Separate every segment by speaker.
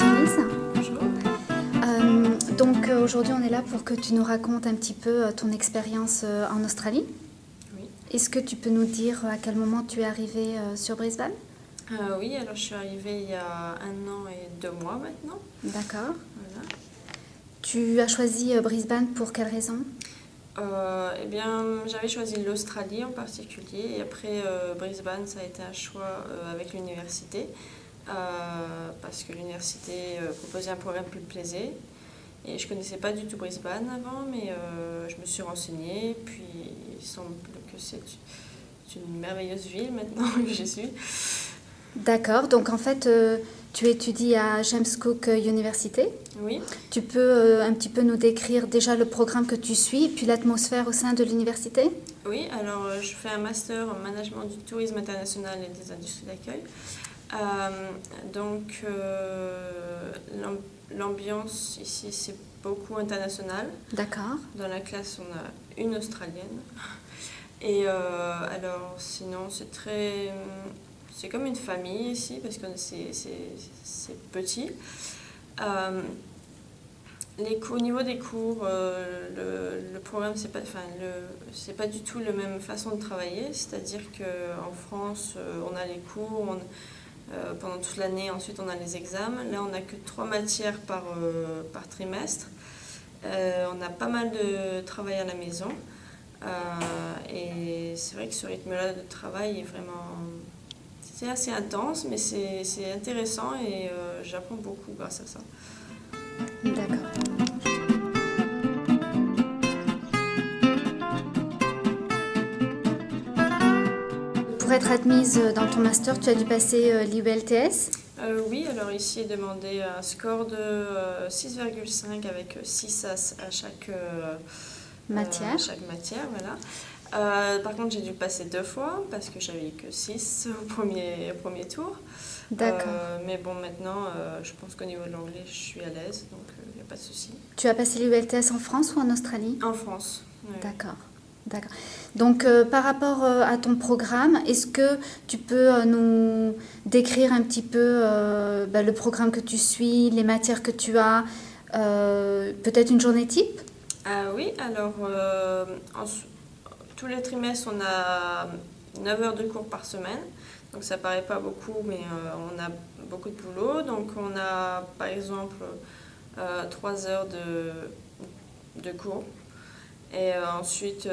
Speaker 1: Denise.
Speaker 2: Bonjour.
Speaker 1: Donc aujourd'hui on est là pour que tu nous racontes un petit peu ton expérience en Australie.
Speaker 2: Oui.
Speaker 1: Est-ce que tu peux nous dire à quel moment tu es arrivée sur Brisbane?
Speaker 2: Oui, alors je suis arrivée il y a 1 an et 2 mois maintenant.
Speaker 1: D'accord.
Speaker 2: Voilà.
Speaker 1: Tu as choisi Brisbane pour quelle raison?
Speaker 2: Eh bien, j'avais choisi l'Australie en particulier et après Brisbane, ça a été un choix avec l'université parce que l'université proposait un programme qui me plaisait et je connaissais pas du tout Brisbane avant, mais je me suis renseignée, puis il semble que c'est une merveilleuse ville maintenant que j'y suis.
Speaker 1: D'accord, donc en fait tu étudies à James Cook University.
Speaker 2: Oui.
Speaker 1: Tu peux un petit peu nous décrire déjà le programme que tu suis, puis l'atmosphère au sein de l'université?
Speaker 2: Oui, alors je fais un master en management du tourisme international et des industries d'accueil. L'ambiance ici, c'est beaucoup international.
Speaker 1: D'accord.
Speaker 2: Dans la classe, on a une Australienne. Et alors, sinon, c'est comme une famille ici, parce que c'est petit. Au niveau des cours, le programme, c'est pas du tout la même façon de travailler. C'est-à-dire qu'en France, on a les cours pendant toute l'année, ensuite on a les examens. Là, on n'a que 3 matières par trimestre. On a pas mal de travail à la maison. Et c'est vrai que ce rythme-là de travail est vraiment... C'est assez intense, mais c'est intéressant et j'apprends beaucoup grâce à ça.
Speaker 1: D'accord. Pour être admise dans ton master, tu as dû passer l'IELTS.
Speaker 2: Oui, alors ici est demandé un score de 6,5 avec 6 à chaque
Speaker 1: Matière.
Speaker 2: chaque matière. Voilà. Par contre, j'ai dû passer 2 fois parce que j'avais que 6 au premier tour.
Speaker 1: D'accord.
Speaker 2: Mais bon, maintenant, je pense qu'au niveau de l'anglais, je suis à l'aise, donc il n'y a pas de souci.
Speaker 1: Tu as passé l'IELTS en France ou en Australie?
Speaker 2: En France. Oui.
Speaker 1: D'accord. D'accord. Donc, par rapport à ton programme, est-ce que tu peux nous décrire un petit peu le programme que tu suis, les matières que tu as, peut-être une journée type?
Speaker 2: Oui, alors tous les trimestres, on a 9 heures de cours par semaine. Donc ça paraît pas beaucoup, mais on a beaucoup de boulot. Donc on a par exemple 3 heures de cours. Et ensuite,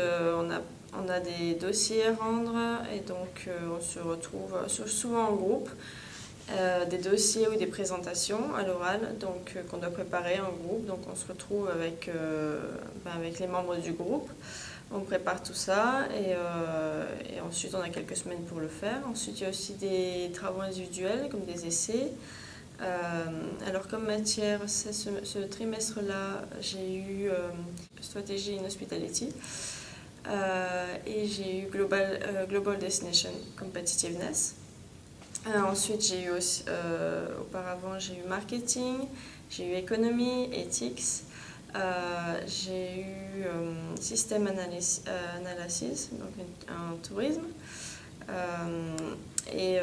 Speaker 2: on a des dossiers à rendre et donc on se retrouve souvent en groupe. Des dossiers ou des présentations à l'oral donc qu'on doit préparer en groupe. Donc on se retrouve avec les membres du groupe. On prépare tout ça et ensuite on a quelques semaines pour le faire. Ensuite il y a aussi des travaux individuels comme des essais. Alors comme matière, ce trimestre-là, j'ai eu Strategy in Hospitality et j'ai eu Global Destination Competitiveness. Ensuite, j'ai eu aussi, auparavant, j'ai eu Marketing, j'ai eu Economy, Ethics, j'ai eu System Analysis, donc un tourisme, et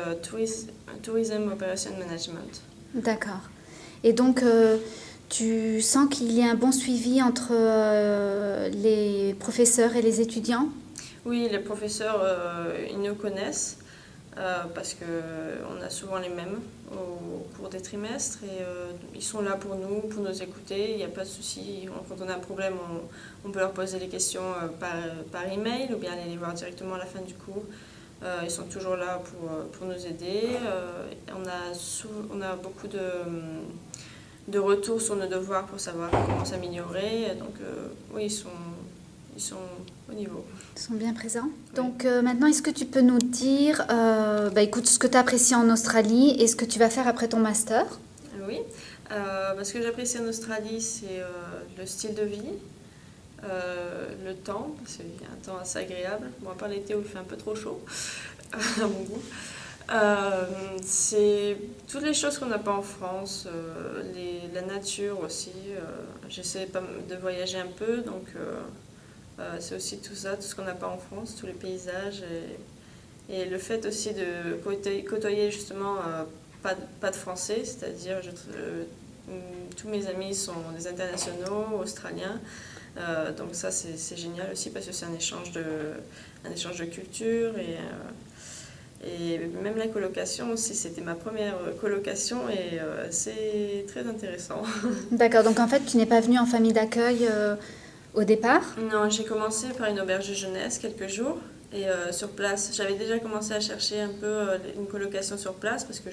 Speaker 2: Tourism Operation Management.
Speaker 1: D'accord. Et donc, tu sens qu'il y a un bon suivi entre les professeurs et les étudiants?
Speaker 2: Oui, les professeurs, ils nous connaissent parce qu'on a souvent les mêmes au cours des trimestres et ils sont là pour nous écouter, il n'y a pas de souci. Quand on a un problème, on peut leur poser les questions par email ou bien aller les voir directement à la fin du cours. Ils sont toujours là pour nous aider. On a beaucoup de retours sur nos devoirs pour savoir comment s'améliorer. Donc oui, ils sont au niveau.
Speaker 1: Ils sont bien présents.
Speaker 2: Oui.
Speaker 1: Donc maintenant, est-ce que tu peux nous dire écoute, ce que tu apprécies en Australie et ce que tu vas faire après ton master?
Speaker 2: Oui, ce que j'apprécie en Australie, c'est le style de vie. Le temps, parce qu'il y a un temps assez agréable, bon, à part l'été où il fait un peu trop chaud, à mon goût. C'est toutes les choses qu'on n'a pas en France, la nature aussi. J'essaie de voyager un peu, donc c'est aussi tout ça, tout ce qu'on n'a pas en France, tous les paysages. Et le fait aussi de côtoyer justement pas de français, c'est-à-dire tous mes amis sont des internationaux, australiens. Donc ça c'est génial aussi parce que c'est un échange de culture et même la colocation aussi, c'était ma première colocation et c'est très intéressant.
Speaker 1: D'accord, donc en fait, tu n'es pas venue en famille d'accueil au départ?
Speaker 2: Non, j'ai commencé par une auberge de jeunesse quelques jours et sur place, j'avais déjà commencé à chercher un peu une colocation sur place parce que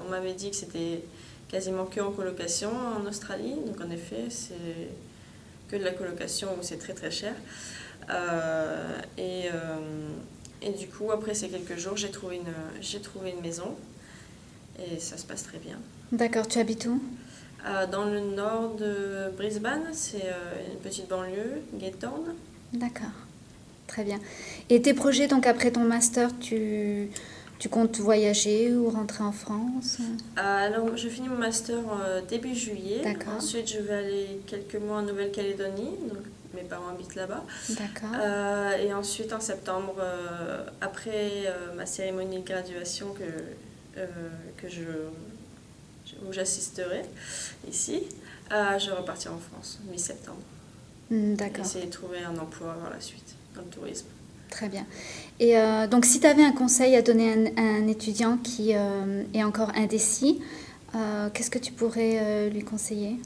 Speaker 2: on m'avait dit que c'était quasiment que en colocation en Australie, donc en effet c'est que de la colocation où c'est très très cher. Et du coup, après ces quelques jours, j'ai trouvé une maison et ça se passe très bien.
Speaker 1: D'accord, tu habites où?
Speaker 2: Dans le nord de Brisbane, c'est une petite banlieue, Gaythorne.
Speaker 1: D'accord, très bien. Et tes projets, donc après ton master, tu comptes voyager ou rentrer en France?
Speaker 2: Alors, je finis mon master début juillet.
Speaker 1: D'accord.
Speaker 2: Ensuite, je vais aller quelques mois en Nouvelle-Calédonie. Donc, mes parents habitent là-bas.
Speaker 1: D'accord.
Speaker 2: Et ensuite, en septembre, après ma cérémonie de graduation où j'assisterai ici, je repartirai en France, mi-septembre.
Speaker 1: D'accord.
Speaker 2: Essayer de trouver un emploi par la suite dans le tourisme.
Speaker 1: Très bien. Et donc, si tu avais un conseil à donner à un étudiant qui est encore indécis, qu'est-ce que tu pourrais lui conseiller?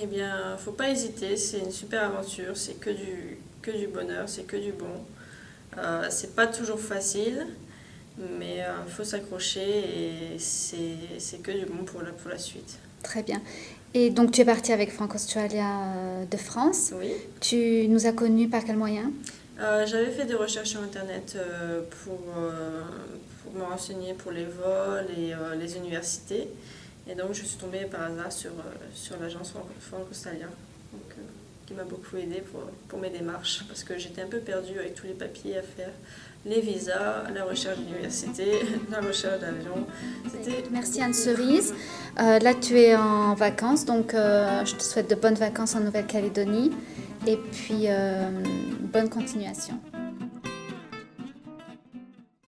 Speaker 2: Eh bien, il ne faut pas hésiter, c'est une super aventure, c'est que du bonheur, c'est que du bon. C'est pas toujours facile, mais il faut s'accrocher et c'est que du bon pour la suite.
Speaker 1: Très bien. Et donc, tu es partie avec Frank Australia de France.
Speaker 2: Oui.
Speaker 1: Tu nous as connus par quel moyen?
Speaker 2: J'avais fait des recherches sur Internet pour me renseigner pour les vols et les universités. Et donc, je suis tombée par hasard sur l'agence Frank Australia, qui m'a beaucoup aidée pour mes démarches, parce que j'étais un peu perdue avec tous les papiers à faire, les visas, la recherche d'université, la recherche d'avion.
Speaker 1: Merci Anne Cerise. Là, tu es en vacances, donc je te souhaite de bonnes vacances en Nouvelle-Calédonie et puis bonne continuation.